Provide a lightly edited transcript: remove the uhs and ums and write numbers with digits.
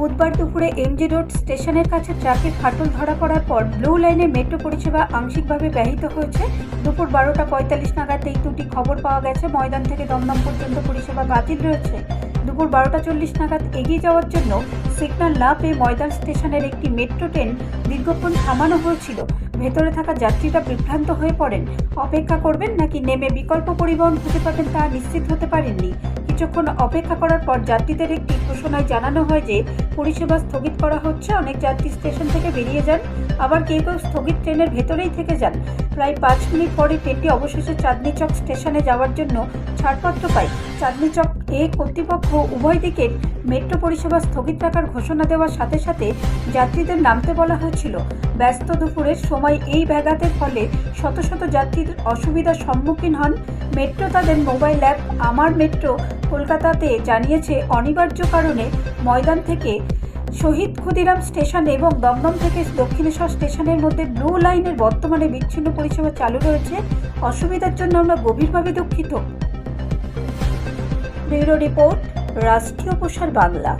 বুধবার দুপুরে MG road স্টেশনের কাছে ট্রাকে ফাটল ধরা পড়ার পর ব্লু লাইনের মেট্রো পরিষেবা আংশিকভাবে ব্যাহত হয়েছে। দুপুর 12:45 নাগাদ এই দুটি খবর পাওয়া গেছে। ময়দান থেকে দমদম পর্যন্ত পরিষেবা বাতিল রয়েছে। দুপুর 12:40 নাগাদ এগিয়ে যাওয়ার জন্য সিগন্যাল না পেয়ে ময়দান স্টেশনের একটি মেট্রো ট্রেন দীর্ঘক্ষণ থামানো হয়েছিল। ভেতরে থাকা যাত্রীরা বিভ্রান্ত হয়ে পড়েন। অপেক্ষা করবেন নাকি নেমে বিকল্প পরিবহন খুঁজে পাবেন তা নিশ্চিত হতে পারেননি। কিছুক্ষণ অপেক্ষা করার পর যাত্রীদের একটি ঘোষণায় জানানো হয় যে পরিষেবা স্থগিত করা হচ্ছে। অনেক যাত্রী স্টেশন থেকে বেরিয়ে যান, আবার কেউ কেউ স্থগিত ট্রেনের ভেতরেই থেকে যান। প্রায় 5 মিনিট পরে ট্রেনটি অবশেষে চাঁদনী চক স্টেশনে যাওয়ার জন্য ছাড়পত্র পায়। চাঁদনী চক কর্তৃপক্ষ উভয় দিকের মেট্রো পরিষেবা স্থগিত রাখার ঘোষণা দেওয়ার সাথে সাথে যাত্রীদের নামতে বলা হয়েছিল। ব্যস্ত দুপুরের সময় এই ব্যাঘাতের ফলে শত শত যাত্রীর অসুবিধার সম্মুখীন হন। মেট্রো তাদের মোবাইল অ্যাপ আমার মেট্রো কলকাতাতে জানিয়েছে, অনিবার্য কারণে ময়দান থেকে শহীদ ক্ষুদিরাম স্টেশন এবং দমদম থেকে দক্ষিণেশ্বর স্টেশনের মধ্যে ব্লু লাইনের বর্তমানে বিচ্ছিন্ন পরিষেবা চালু রয়েছে। অসুবিধার জন্য আমরা গভীরভাবে দুঃখিত। ব্যুরো রিপোর্ট, রাষ্ট্রীয় প্রসার বাংলা।